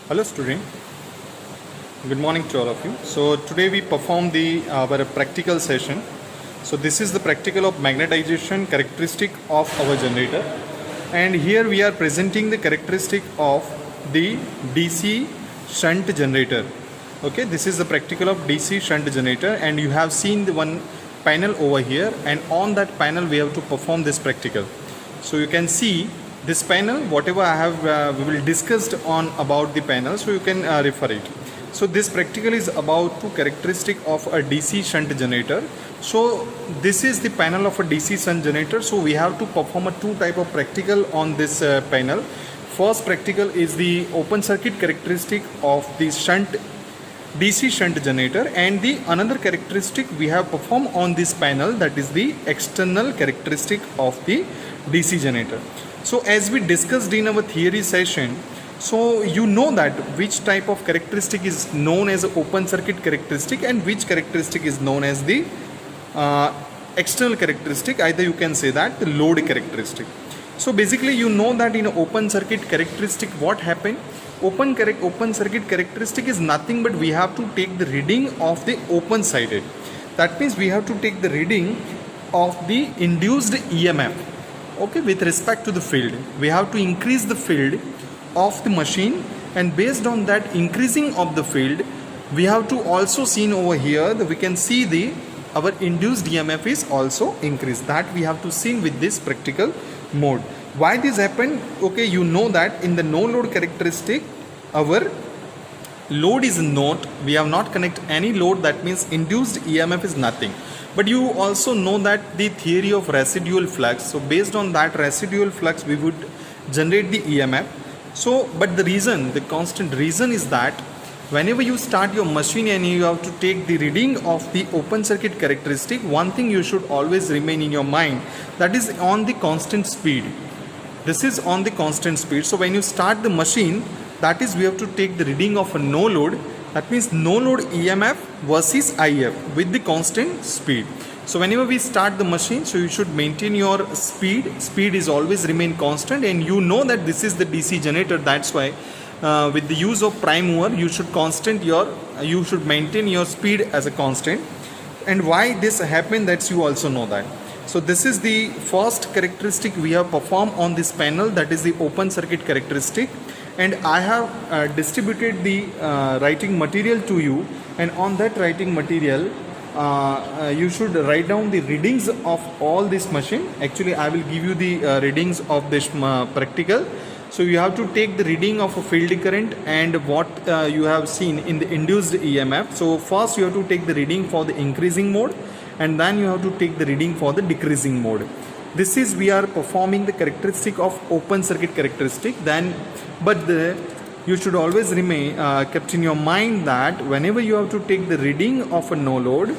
Hello student, good morning to all of you. So today we perform our practical session. So this is the practical of magnetization characteristic of our generator, and here we are presenting the characteristic of the DC shunt generator. Okay, this is the practical of DC shunt generator, and you have seen the one panel over here, and on that panel we have to perform this practical. So you can see this panel, whatever I have we will discussed on about the panel, so you can refer it. So this practical is about two characteristic of a DC shunt generator. So this is the panel of a DC shunt generator. So we have to perform a two type of practical on this panel. First practical is the open circuit characteristic of the DC shunt generator, and the another characteristic we have performed on this panel, that is the external characteristic of the DC generator. So as we discussed in our theory session, so you know that which type of characteristic is known as open circuit characteristic and which characteristic is known as the external characteristic. Either you can say that the load characteristic. So basically you know that in open circuit characteristic what happened? Open circuit characteristic is nothing but we have to take the reading of the open sided. That means we have to take the reading of the induced EMF. Okay, with respect to the field, we have to increase the field of the machine, and based on that increasing of the field, we have to also seen over here that we can see our induced EMF is also increased. That we have to see with this practical mode. Why this happened? Okay, you know that in the no load characteristic, our load is not, we have not connect any load, that means induced EMF is nothing. But you also know that the theory of residual flux, so based on that residual flux we would generate the EMF. So but the constant reason is that whenever you start your machine and you have to take the reading of the open circuit characteristic, one thing you should always remain in your mind, that is on the constant speed. This is on the constant speed. So when you start the machine, that is we have to take the reading of a no load. That means no load EMF versus IF with the constant speed. So whenever we start the machine, so you should maintain your speed. Speed is always remain constant, and you know that this is the DC generator. That's why with the use of prime mover, you should maintain your speed as a constant. And why this happened, that's you also know that. So this is the first characteristic we have performed on this panel, that is the open circuit characteristic. And I have distributed the writing material to you, and on that writing material you should write down the readings of all this machine. Actually I will give you the readings of this practical. So you have to take the reading of a field current and what you have seen in the induced EMF. So first you have to take the reading for the increasing mode, and then you have to take the reading for the decreasing mode. This is we are performing the characteristic of open circuit characteristic. You should always remain kept in your mind that whenever you have to take the reading of a no load,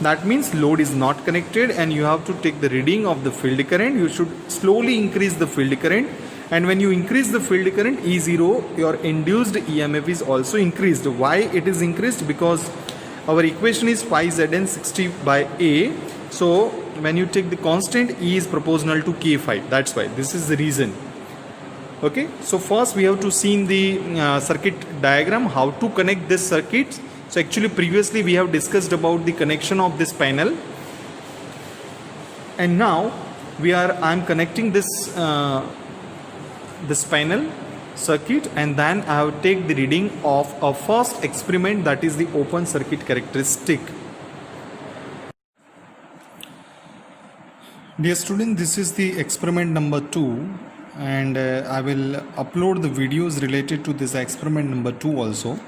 that means load is not connected, and you have to take the reading of the field current. You should slowly increase the field current, and when you increase the field current E0, your induced EMF is also increased. Why it is increased? Because our equation is phi Zn 60 by A. So when you take the constant, E is proportional to K phi. That's why this is the reason. Okay, so first we have to see in the circuit diagram how to connect this circuit. So actually previously we have discussed about the connection of this panel, and now I am connecting this panel circuit, and then I have take the reading of a first experiment, that is the open circuit characteristic. Dear student, this is the experiment number 2, and I will upload the videos related to this experiment number 2 also.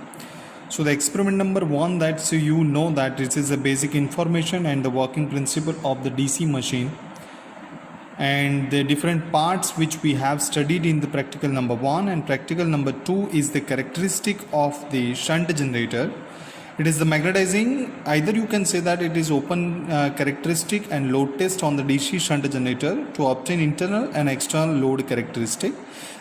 So the experiment number 1, that so you know that this is a basic information and the working principle of the DC machine, and the different parts which we have studied in the practical number 1, and practical number 2 is the characteristic of the shunt generator. It is the magnetizing, either you can say that it is open characteristic and load test on the DC shunt generator to obtain internal and external load characteristic.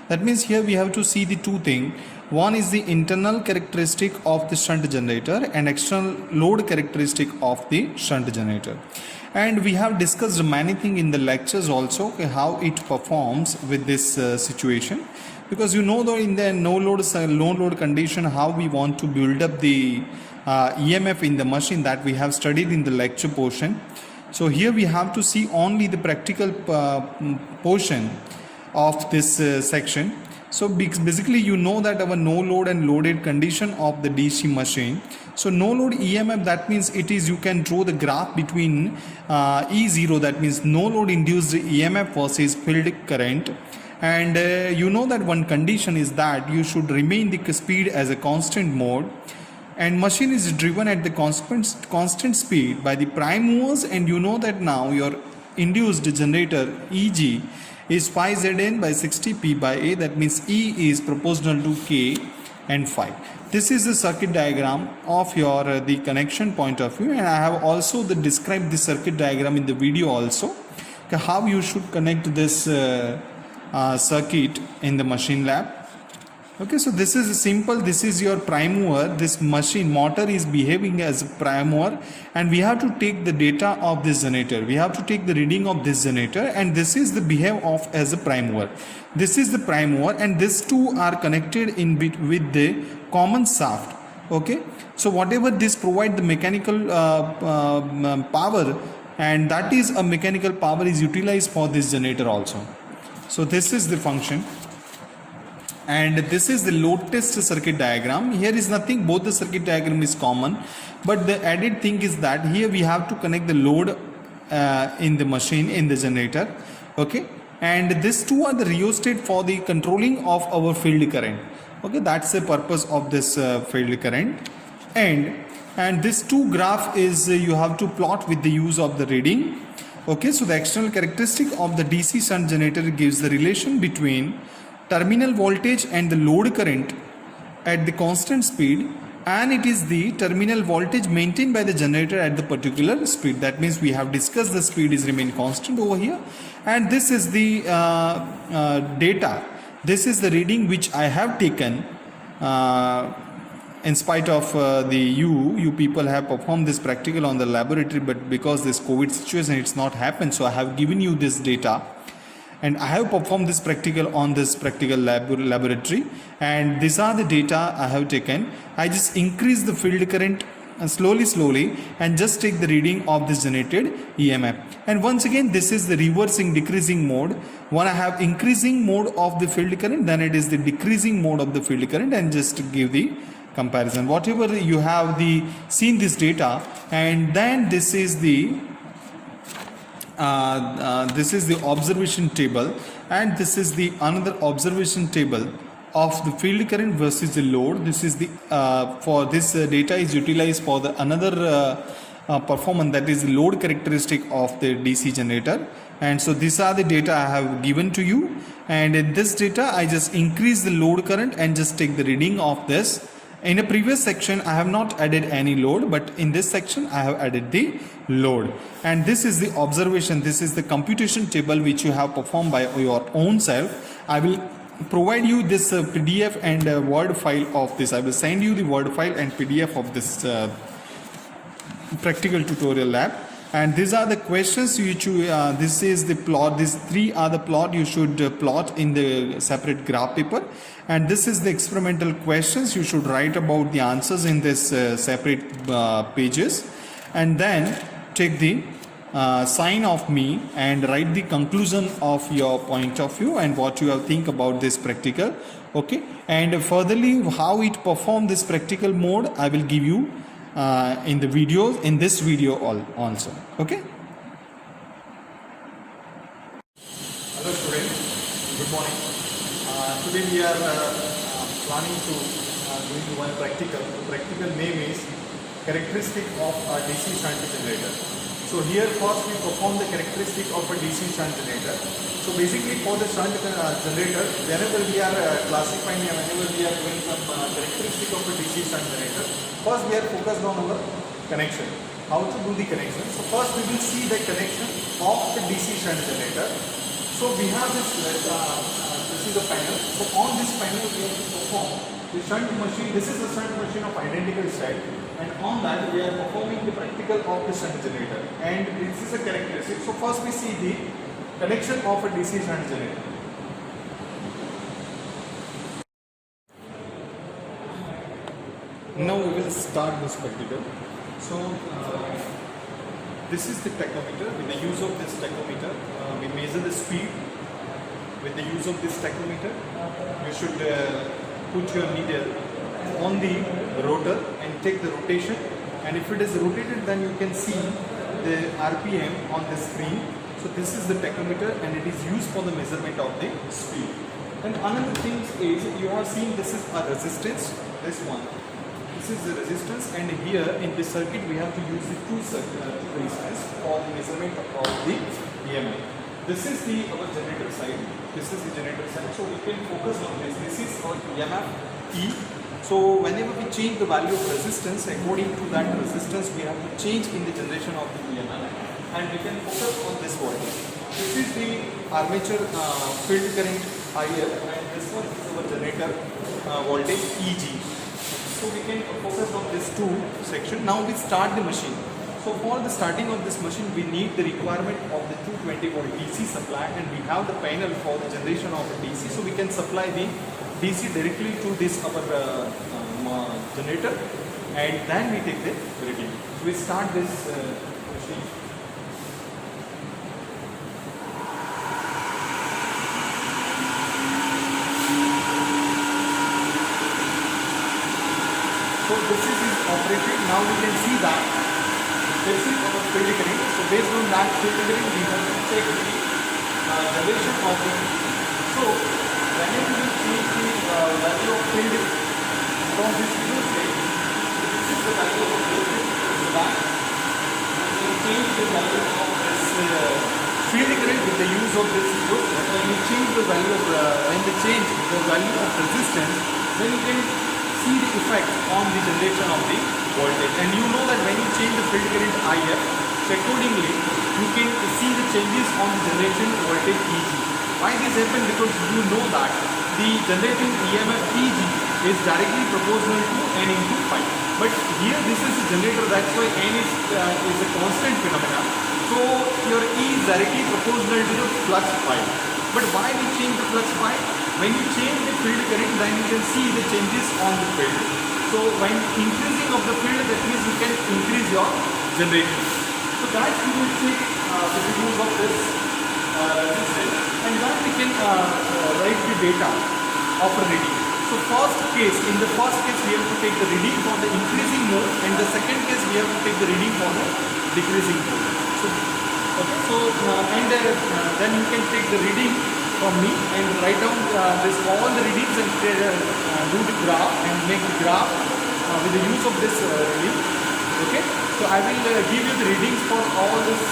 That means here we have to see the two things. One is the internal characteristic of the shunt generator and external load characteristic of the shunt generator. And we have discussed many things in the lectures also, how it performs with this situation, because you know that in the no load condition how we want to build up the EMF in the machine, that we have studied in the lecture portion. So here we have to see only the practical portion of this section. So basically you know that our no load and loaded condition of the DC machine. So no load EMF, that means it is, you can draw the graph between E0, that means no load induced EMF versus field current. And you know that one condition is that you should remain the speed as a constant mode, and machine is driven at the constant speed by the prime movers. And you know that now your induced generator EG is phi Zn by 60 P by A, that means E is proportional to K and phi. This is the circuit diagram of your the connection point of view, and I have also described the circuit diagram in the video also, how you should connect this circuit in the machine lab. Okay, so this is simple. This is your prime mover. This machine motor is behaving as a prime mover, and we have to take the data of this generator. We have to take the reading of this generator, and this is the behave of as a prime mover. This is the prime mover, and these two are connected in with the common shaft. Okay, so whatever this provide the mechanical power, and that is a mechanical power is utilized for this generator also. So this is the function. And this is the load test circuit diagram. Here is nothing, both the circuit diagram is common, but the added thing is that here we have to connect the load in the machine, in the generator. Okay, and these two are the rheostat for the controlling of our field current. Okay, that's the purpose of this field current. And this two graph is you have to plot with the use of the reading. Okay, so the external characteristic of the DC shunt generator gives the relation between terminal voltage and the load current at the constant speed, and it is the terminal voltage maintained by the generator at the particular speed. That means we have discussed the speed is remain constant over here, and this is the data. This is the reading which I have taken in spite of you people have performed this practical on the laboratory, but because this COVID situation it's not happened, so I have given you this data. And I have performed this practical on this practical laboratory, and these are the data I have taken. I just increase the field current slowly and just take the reading of this generated EMF. And once again, this is the reversing decreasing mode. When I have increasing mode of the field current, then it is the decreasing mode of the field current, and just to give the comparison. Whatever you have seen this data, and then this is the observation table, and this is the another observation table of the field current versus the load. This is the for this data is utilized for the another performance, that is the load characteristic of the DC generator. And so these are the data I have given to you, and in this data I just increase the load current and just take the reading of this. In a previous section I have not added any load, but in this section I have added the load. And this is the observation, this is the computation table which you have performed by your own self. I will provide you this PDF and Word file of this. I will send you the Word file and PDF of this practical tutorial lab. And these are the questions which you, this is the plot, these three are the plot you should plot in the separate graph paper. And this is the experimental questions, you should write about the answers in this separate pages. And then take the sign of me and write the conclusion of your point of view and what you have think about this practical. Okay, and furtherly how it perform this practical mode I will give you in the videos, in this video also. Okay. Hello students, good morning. Today we are planning to do one practical. The practical name is characteristic of a DC shunt generator. So here first we perform the characteristic of a DC shunt generator. So basically for the shunt generator, whenever we are classifying and whenever we are doing some characteristic of a DC shunt generator, first we are focused on our connection. How to do the connection? So first we will see the connection of the DC shunt generator. So we have this, this is the panel. So on this panel we have to perform The shunt machine, this is a shunt machine of identical style, and on that we are performing the practical of the shunt generator, and this is a characteristic. So first we see the connection of a DC shunt generator. Now we will start this practical. So this is the tachometer. With the use of this tachometer, we measure the speed. With the use of this tachometer, you should put your needle on the rotor and take the rotation, and if it is rotated, then you can see the RPM on the screen. So this is the tachometer, and it is used for the measurement of the speed. And another thing is, you have seen this is a resistance, this one. This is the resistance, and here in this circuit we have to use the two resistance for the measurement of the EMF. This is the our generator side. This is the generator side. So we can focus on this. This is our EMF E. So whenever we change the value of resistance, according to that resistance, we have to change in the generation of the EMF, and we can focus on this voltage. This is the armature field current IR, and this one is our generator voltage EG. So we can focus on this two section. Now we start the machine. So for the starting of this machine, we need the requirement of the 220 volt DC supply, and we have the panel for the generation of the DC. So we can supply the DC directly to this our generator, and then we take the reading. So we start this machine. So this is operating. Now we can see that this is our field current. So based on that field current, we have to check the generation of the. So whenever we change the value of field from this zero state, this is the value of voltage. So that when we change the value of this field current with the use of this zero, when we change the value of when we change the value of resistance, then you can see the effect on the generation of the voltage. And you know that when you change the field current IF, so accordingly you can see the changes on the generation voltage EG. Why this happens? Because you know that the generating EMF EG is directly proportional to N into phi. But here this is a generator, that's why N is a constant phenomenon. So your E is directly proportional to the flux phi. But why we change the flux phi? When you change the field current, then you can see the changes on the field. So when increasing of the field, that means you can increase your generation. So that we will check with the use of this resistance, and then we can write the data of a reading. So in the first case we have to take the reading for the increasing mode, and the second case we have to take the reading for the decreasing mode. So okay, then you can take the reading from me and write down all the readings and do the graph and make the graph with the use of this reading. Okay, so I will give you the readings for all this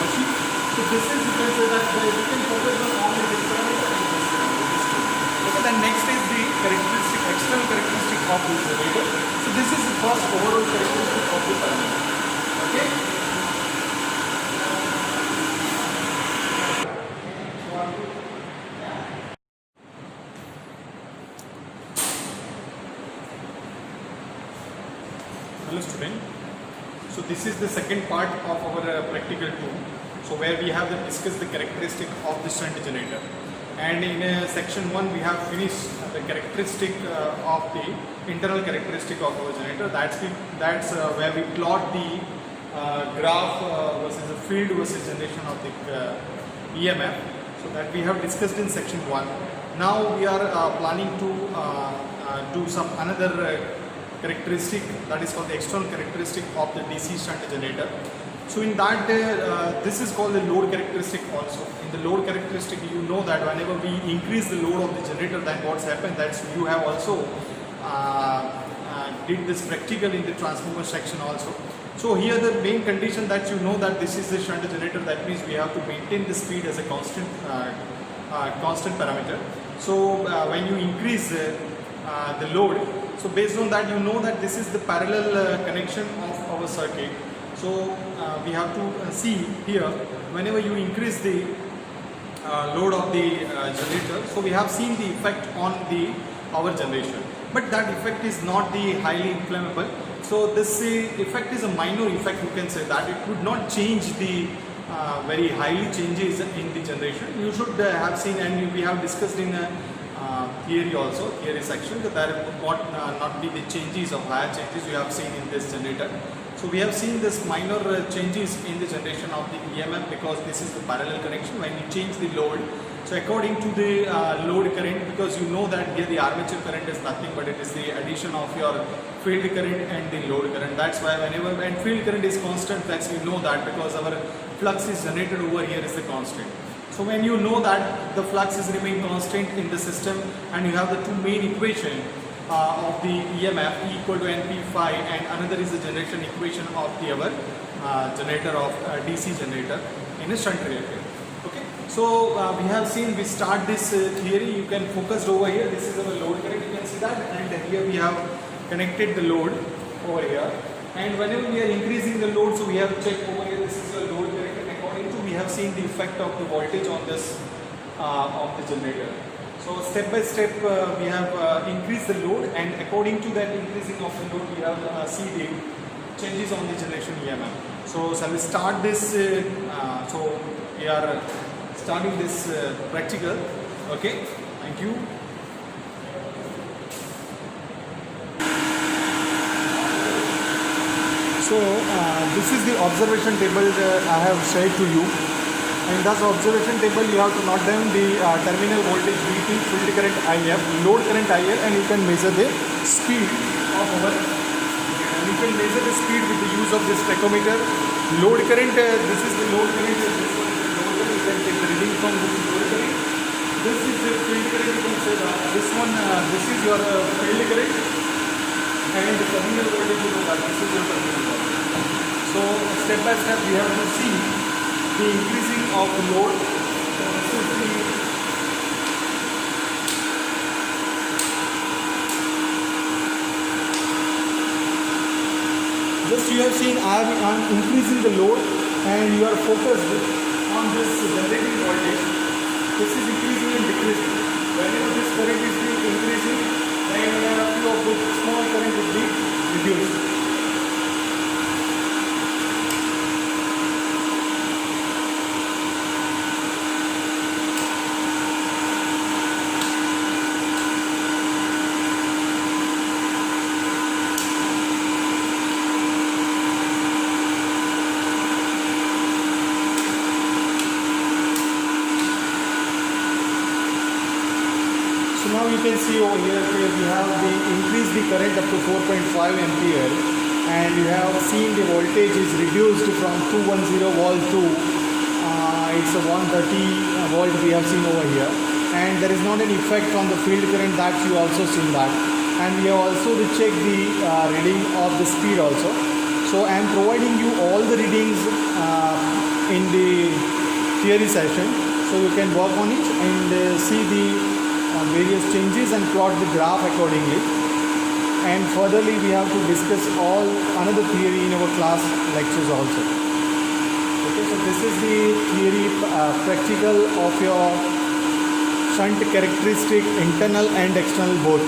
machine. So this is, you can say that we can focus on only this parameter and this parameter. Okay, then next is the external characteristic of this generator. So this is the first overall characteristic of the parameter. Okay. Hello student. So this is the second part of our practical 2. So where we have discussed the characteristic of the shunt generator, and in section 1 we have finished the characteristic of the internal characteristic of our generator. That's where we plot the graph versus the field versus generation of the EMF. So that we have discussed in section 1. Now we are planning to do some another characteristic, that is called the external characteristic of the DC shunt generator. So in that this is called the load characteristic also. In the load characteristic, you know that whenever we increase the load of the generator, then what's happened, that you have also did this practical in the transformer section also. So here the main condition that you know that this is the shunt generator, that means we have to maintain the speed as a constant parameter. So when you increase the load, so based on that you know that this is the parallel connection of our circuit. So we have to see here, whenever you increase the load of the generator, so we have seen the effect on the power generation. but that effect is not the highly inflammable. So this effect is a minor effect, you can say that. It would not change the very highly changes in the generation. You should have seen, and we have discussed in theory also, theory section, that there would not be the changes of higher changes you have seen in this generator. So we have seen this minor changes in the generation of the EMF because this is the parallel connection when you change the load. So according to the load current, because you know that here the armature current is nothing but it is the addition of your field current and the load current. That's why whenever, and field current is constant, that's you know that because our flux is generated over here is the constant. So when you know that the flux is remain constant in the system and you have the two main equation of the EMF E equal to NP phi, and another is the generation equation of the our generator of DC generator in a shunt reactor. Okay, so we have seen, we start this theory, you can focus over here, this is our load current, you can see that, and here we have connected the load over here, and whenever we are increasing the load, so we have checked over here, this is the load current, and according to, we have seen the effect of the voltage on this of the generator. So step by step we have increased the load, and according to that increasing of the load we have see the changes on the generation EMF. So shall we start this? So we are starting this practical. Okay, thank you. So this is the observation table I have shared to you. In that observation table, you have to note down the terminal voltage VT, field current IF, load current IL, and you can measure the speed of our. And you can measure the speed with the use of this tachometer. Load current, this is the load current. This one is the load current. You can take the reading from this load current. This is the field current. You can say that this one, this is your field current, and the terminal voltage you know that this is your terminal voltage. So step by step, we have to see the increasing of the load. So this is the just you have seen I am increasing the load and you are focused on this generating voltage. This is increasing and decreasing. Whenever this current is increasing, then a few of the small current will be reduced. Now you can see over here we have the increased the current up to 4.5 ampere, and you have seen the voltage is reduced from 210 volt to it's a 130 volt we have seen over here, and there is not an effect on the field current, that you also seen that, and we have also checked the reading of the speed also. So I am providing you all the readings in the theory session, so you can work on it and see the various changes and plot the graph accordingly. And furtherly we have to discuss all another theory in our class lectures also. Okay, so this is the theory practical of your shunt characteristic, internal and external both.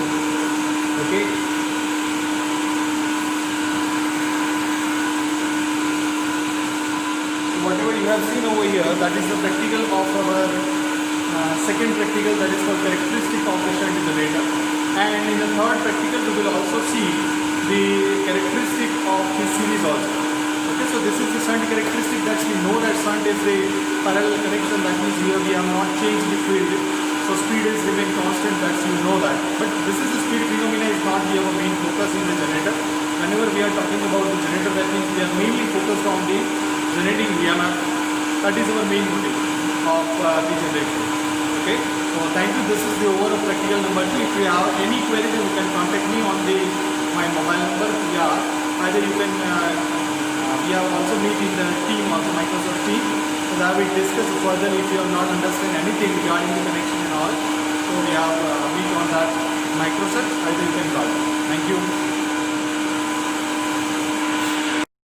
Okay, so whatever you have seen over here, that is the practical of our second practical, that is called characteristic of the shunt generator, and in the third practical we will also see the characteristic of the series also. Okay, so this is the shunt characteristic, that we know that shunt is the parallel connection, that means here we have not changed the field, so speed is remain constant, that you know that. But this is the speed phenomena is not the our main focus in the generator. Whenever we are talking about the generator, that means we are mainly focused on the generating EMF. That is our main motive of the generation. Okay, so thank you. This is the overall practical number 2. If you have any queries, you can contact me on my mobile number. Yeah, either you can. We have also meet in the team, also Microsoft team. So that we discuss further if you have not understand anything regarding the connection and all. So we have meet on that Microsoft. Either you can call. Thank you.